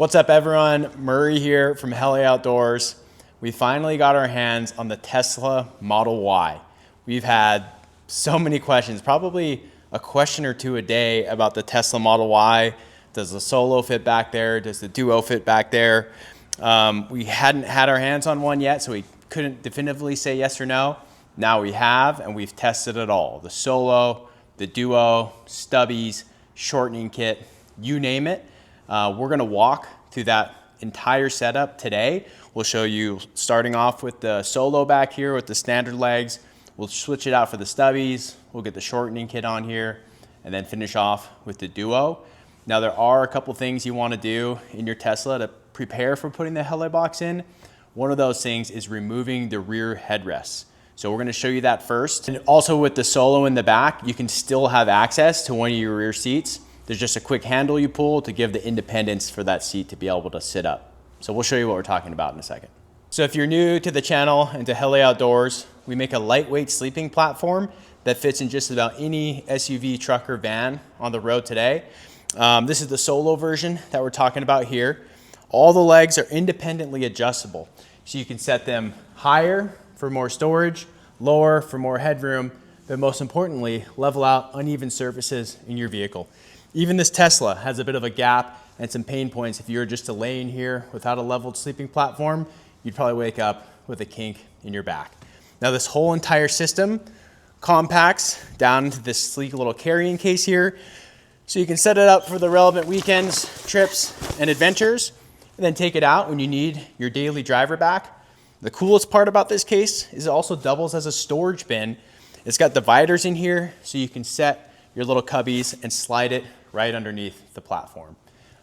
What's up everyone, Murray here from Hele Outdoors. We finally got our hands on the Tesla Model Y. We've had so many questions, probably a question or two a day about the Tesla Model Y. Does the Solo fit back there? Does the Duo fit back there? We hadn't had our hands on one yet, so we couldn't definitively say yes or no. Now we have, and we've tested it all. The Solo, the Duo, stubbies, shortening kit, you name it. We're gonna walk through that entire setup today. We'll show you starting off with the Solo back here with the standard legs. We'll switch it out for the stubbies. We'll get the shortening kit on here and then finish off with the Duo. Now there are a couple things you wanna do in your Tesla to prepare for putting the Hele Box in. One of those things is removing the rear headrests. So we're gonna show you that first. And also with the Solo in the back, you can still have access to one of your rear seats. There's just a quick handle you pull to give the independence for that seat to be able to sit up. So we'll show you what we're talking about in a second. So if you're new to the channel and to Hele Outdoors, we make a lightweight sleeping platform that fits in just about any SUV, truck, or van on the road today. This is the Solo version that we're talking about here. All the legs are independently adjustable. So you can set them higher for more storage, lower for more headroom, but most importantly, level out uneven surfaces in your vehicle. Even this Tesla has a bit of a gap and some pain points. If you were just laying here without a leveled sleeping platform, you'd probably wake up with a kink in your back. Now this whole entire system compacts down into this sleek little carrying case here. So you can set it up for the relevant weekends, trips, and adventures, and then take it out when you need your daily driver back. The coolest part about this case is it also doubles as a storage bin. It's got dividers in here so you can set your little cubbies and slide it right underneath the platform.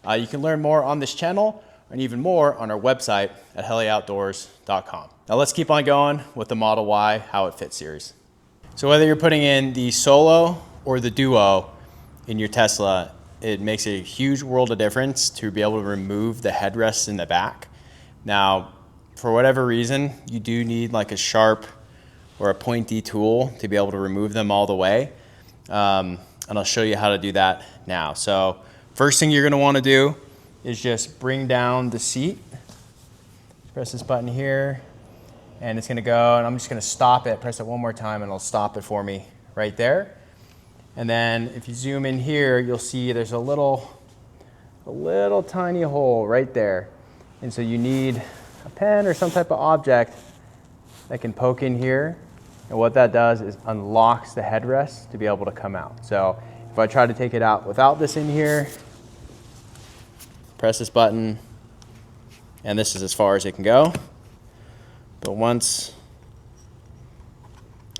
You can learn more on this channel and even more on our website at heleoutdoors.com. Now let's keep on going with the Model Y, how it fits series. So whether you're putting in the Solo or the Duo in your Tesla, it makes a huge world of difference to be able to remove the headrests in the back. Now, for whatever reason, you do need like a sharp or a pointy tool to be able to remove them all the way. And I'll show you how to do that now. So first thing you're gonna wanna do is just bring down the seat. Press this button here and it's gonna go, and I'm just gonna stop it, press it one more time and it'll stop it for me right there. And then if you zoom in here, you'll see there's a little tiny hole right there. And so you need a pen or some type of object that can poke in here. And what that does is unlocks the headrest to be able to come out. So if I try to take it out without this in here, press this button, and this is as far as it can go. But once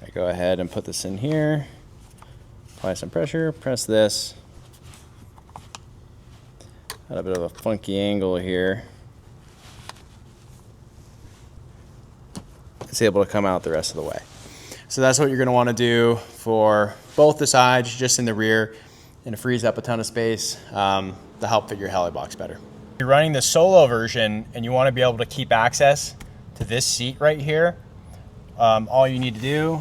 I go ahead and put this in here, apply some pressure, press this. Got a bit of a funky angle here. It's able to come out the rest of the way. So that's what you're gonna wanna do for both the sides, just in the rear, and it frees up a ton of space to help fit your Hele Box better. You're running the Solo version and you wanna be able to keep access to this seat right here. All you need to do,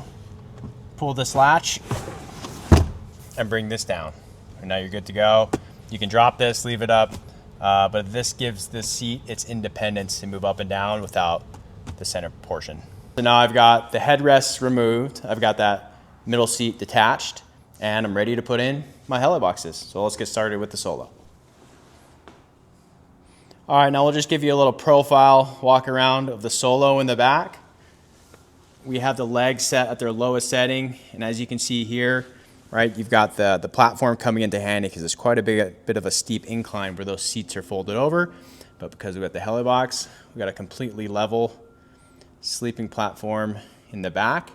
pull this latch and bring this down. And now you're good to go. You can drop this, leave it up, but this gives this seat its independence to move up and down without the center portion. So now I've got the headrests removed, I've got that middle seat detached, and I'm ready to put in my Hele Boxes. So let's get started with the Solo. All right, now we'll just give you a little profile walk around of the Solo in the back. We have the legs set at their lowest setting, and as you can see here, right, you've got the platform coming into handy because it's quite a bit of a steep incline where those seats are folded over. But because we've got the Hele Box, we've got a completely level sleeping platform in the back.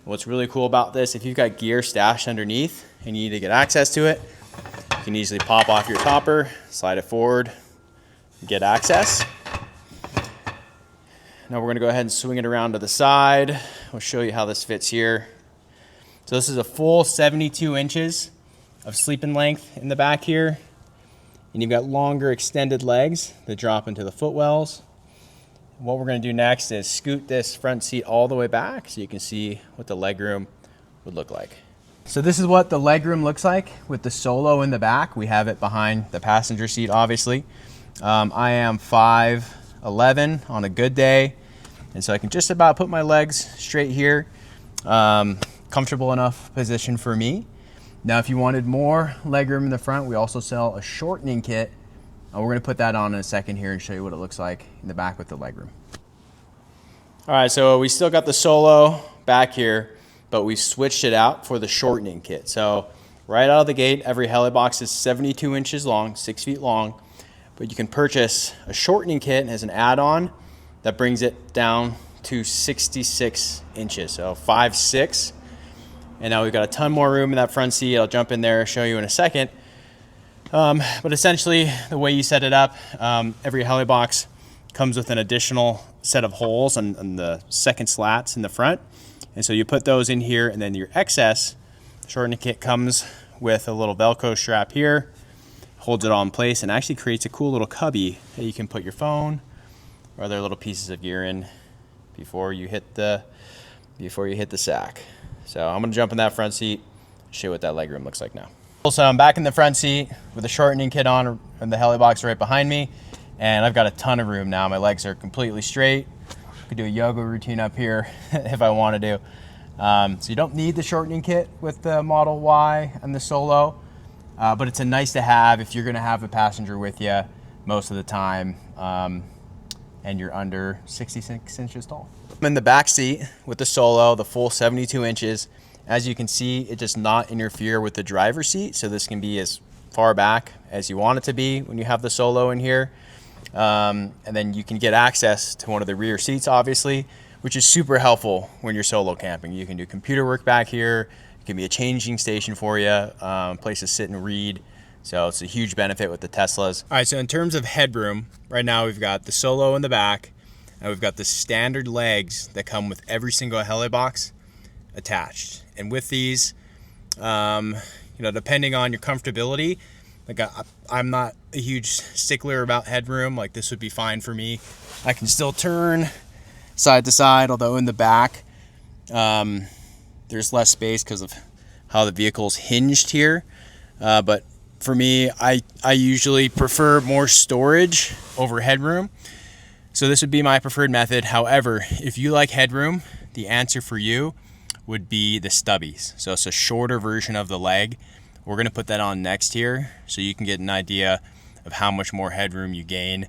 What's really cool about this, if you've got gear stashed underneath and you need to get access to it, you can easily pop off your topper, slide it forward, and get access. Now we're gonna go ahead and swing it around to the side. We'll show you how this fits here. So this is a full 72 inches of sleeping length in the back here. And you've got longer extended legs that drop into the footwells. What we're gonna do next is scoot this front seat all the way back so you can see what the legroom would look like. So this is what the legroom looks like with the Solo in the back. We have it behind the passenger seat, obviously. I am 5'11" on a good day, and so I can just about put my legs straight here. Comfortable enough position for me. Now, if you wanted more legroom in the front, we also sell a shortening kit. We're gonna put that on in a second here and show you what it looks like in the back with the legroom. All right, so we still got the Solo back here, but we switched it out for the shortening kit. So right out of the gate, every Hele Box is 72 inches long, 6 feet long, but you can purchase a shortening kit as an add-on that brings it down to 66 inches, so 5'6". And now we've got a ton more room in that front seat. I'll jump in there, show you in a second. But essentially, the way you set it up, every Hele Box comes with an additional set of holes on the second slats in the front. And so you put those in here, and then your excess shortening kit comes with a little Velcro strap here, holds it all in place, and actually creates a cool little cubby that you can put your phone or other little pieces of gear in before you hit the sack. So I'm gonna jump in that front seat, show you what that legroom looks like now. So I'm back in the front seat with the shortening kit on and the Hele Box right behind me, and I've got a ton of room now. My legs are completely straight. I could do a yoga routine up here if I want to do. So you don't need the shortening kit with the Model Y and the Solo, but it's a nice to have if you're gonna have a passenger with you most of the time, and you're under 66 inches tall. I'm in the back seat with the Solo, the full 72 inches. As you can see, it does not interfere with the driver's seat, so this can be as far back as you want it to be when you have the Solo in here. And then you can get access to one of the rear seats, obviously, which is super helpful when you're solo camping. You can do computer work back here. It can be a changing station for you, place to sit and read. So it's a huge benefit with the Teslas. All right, so in terms of headroom, right now we've got the Solo in the back, and we've got the standard legs that come with every single Hele Box attached. And with these, depending on your comfortability, like I'm not a huge stickler about headroom. Like this would be fine for me. I can still turn side to side, although in the back, there's less space because of how the vehicle's hinged here. But for me, I usually prefer more storage over headroom. So this would be my preferred method. However, if you like headroom, the answer for you would be the stubbies. So it's a shorter version of the leg. We're gonna put that on next here so you can get an idea of how much more headroom you gain.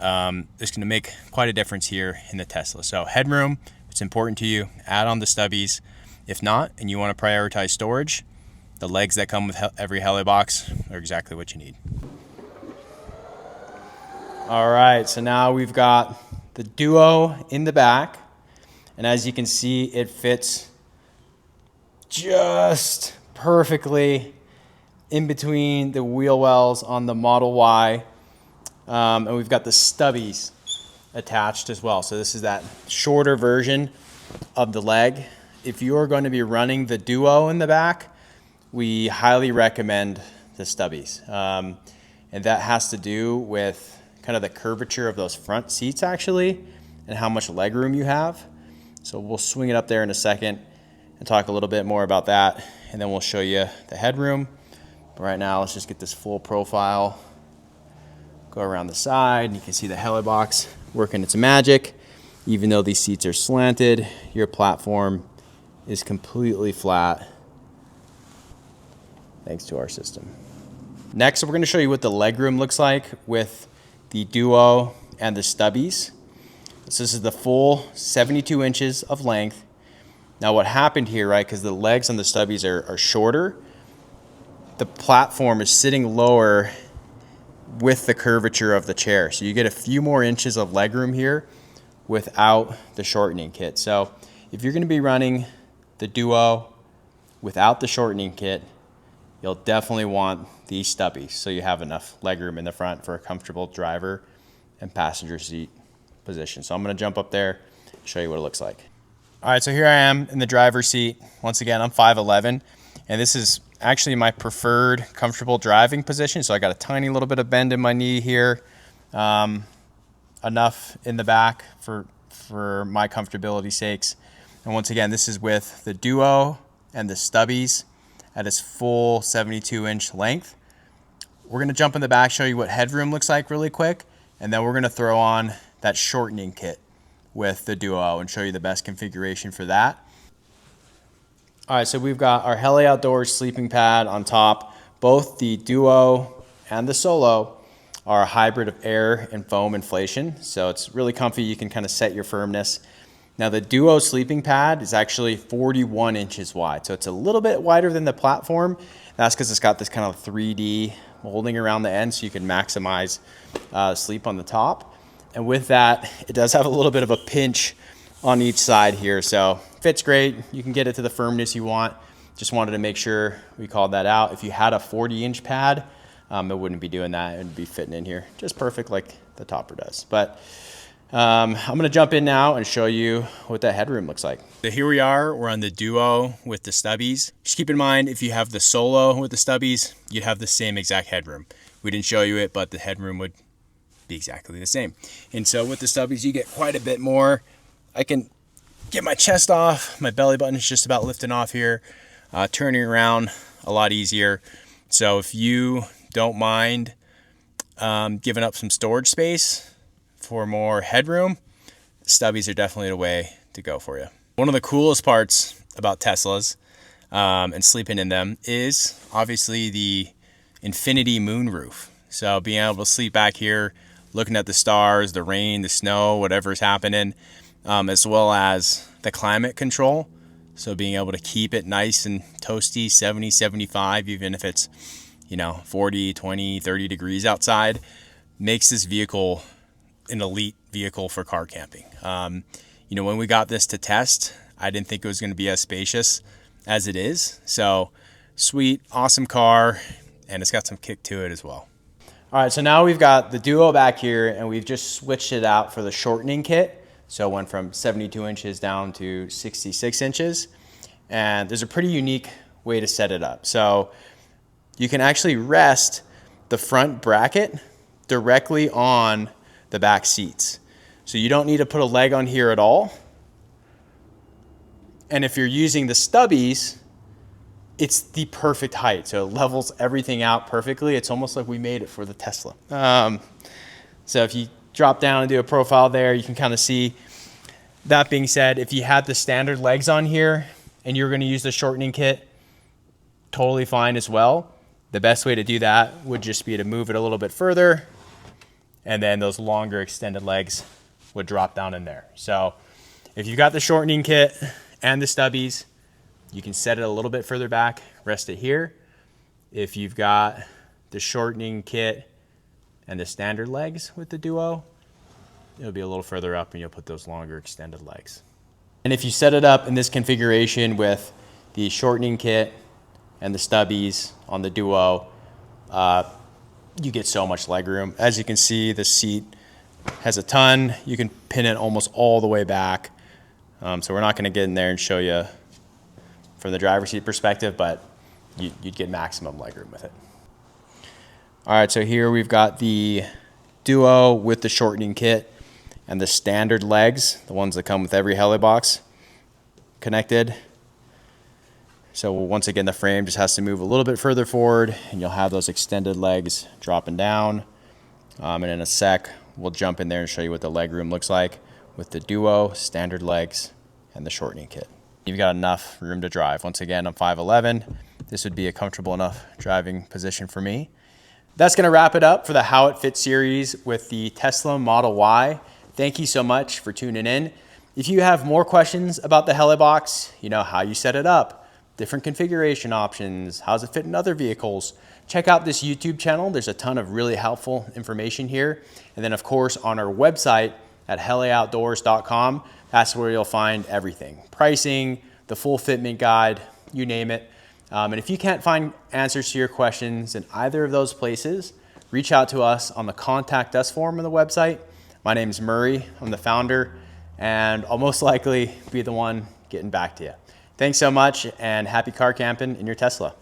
It's gonna make quite a difference here in the Tesla. So headroom, if it's important to you, add on the stubbies. If not, and you wanna prioritize storage, the legs that come with every Hele Box are exactly what you need. All right, so now we've got the Duo in the back. And as you can see, it fits just perfectly in between the wheel wells on the Model Y. And we've got the stubbies attached as well. So this is that shorter version of the leg. If you're going to be running the Duo in the back, we highly recommend the stubbies. And that has to do with kind of the curvature of those front seats actually, and how much legroom you have. So we'll swing it up there in a second and talk a little bit more about that, and then we'll show you the headroom. But right now, let's just get this full profile, go around the side, and you can see the Hele Box working its magic. Even though these seats are slanted, your platform is completely flat thanks to our system. Next, we're gonna show you what the legroom looks like with the Duo and the stubbies. So this is the full 72 inches of length. Now what happened here, right, because the legs on the stubbies are shorter, the platform is sitting lower with the curvature of the chair. So you get a few more inches of legroom here without the shortening kit. So if you're gonna be running the Duo without the shortening kit, you'll definitely want these stubbies so you have enough legroom in the front for a comfortable driver and passenger seat position. So I'm gonna jump up there and show you what it looks like. All right, so here I am in the driver's seat. Once again, I'm 5'11", and this is actually my preferred comfortable driving position. So I got a tiny little bit of bend in my knee here, enough in the back for my comfortability sakes. And once again, this is with the Duo and the stubbies at its full 72-inch length. We're gonna jump in the back, show you what headroom looks like really quick, And then we're gonna throw on that shortening kit with the Duo and show you the best configuration for that. All right, so we've got our Hele Outdoors sleeping pad on top. Both the Duo and the Solo are a hybrid of air and foam inflation. So it's really comfy. You can kind of set your firmness. Now the Duo sleeping pad is actually 41 inches wide. So it's a little bit wider than the platform. That's because it's got this kind of 3D molding around the end so you can maximize sleep on the top. And with that, it does have a little bit of a pinch on each side here. So fits great. You can get it to the firmness you want. Just wanted to make sure we called that out. If you had a 40-inch pad, it wouldn't be doing that. It would be fitting in here just perfect like the topper does. But I'm gonna jump in now and show you what that headroom looks like. So here we are, we're on the Duo with the stubbies. Just keep in mind, if you have the Solo with the stubbies, you'd have the same exact headroom. We didn't show you it, but the headroom would be exactly the same. And so with the stubbies, you get quite a bit more. I can get my chest off. My belly button is just about lifting off here. Turning around a lot easier. So if you don't mind giving up some storage space for more headroom, stubbies are definitely the way to go for you. One of the coolest parts about Teslas and sleeping in them is obviously the infinity moonroof. So being able to sleep back here, looking at the stars, the rain, the snow, whatever's happening, as well as the climate control. So being able to keep it nice and toasty, 70, 75, even if it's, 40, 20, 30 degrees outside, makes this vehicle an elite vehicle for car camping. When we got this to test, I didn't think it was going to be as spacious as it is. So sweet, awesome car, and it's got some kick to it as well. All right, so now we've got the Duo back here, and we've just switched it out for the shortening kit. So it went from 72 inches down to 66 inches. And there's a pretty unique way to set it up. So you can actually rest the front bracket directly on the back seats. So you don't need to put a leg on here at all. And if you're using the stubbies, it's the perfect height. So it levels everything out perfectly. It's almost like we made it for the Tesla. So if you drop down and do a profile there, you can kind of see. That being said, if you had the standard legs on here and you're going to use the shortening kit, totally fine as well. The best way to do that would just be to move it a little bit further, and then those longer extended legs would drop down in there. So if you've got the shortening kit and the stubbies, you can set it a little bit further back, rest it here. If you've got the shortening kit and the standard legs with the Duo, it'll be a little further up and you'll put those longer extended legs. And if you set it up in this configuration with the shortening kit and the stubbies on the Duo, you get so much leg room. As you can see, the seat has a ton. You can pin it almost all the way back. So we're not gonna get in there and show you from the driver's seat perspective, but you'd get maximum leg room with it. All right, so here we've got the Duo with the shortening kit and the standard legs, the ones that come with every Hele Box connected. So once again, the frame just has to move a little bit further forward and you'll have those extended legs dropping down. And in a sec, we'll jump in there and show you what the leg room looks like with the Duo, standard legs, and the shortening kit. You've got enough room to drive. Once again, I'm 5'11". This would be a comfortable enough driving position for me. That's gonna wrap it up for the How It Fits series with the Tesla Model Y. Thank you so much for tuning in. If you have more questions about the Hele Box, how you set it up, different configuration options, how does it fit in other vehicles, check out this YouTube channel. There's a ton of really helpful information here. And then of course on our website at heleoutdoors.com, that's where you'll find everything. Pricing, the full fitment guide, you name it. And if you can't find answers to your questions in either of those places, reach out to us on the Contact Us form on the website. My name is Murray, I'm the founder, and I'll most likely be the one getting back to you. Thanks so much, and happy car camping in your Tesla.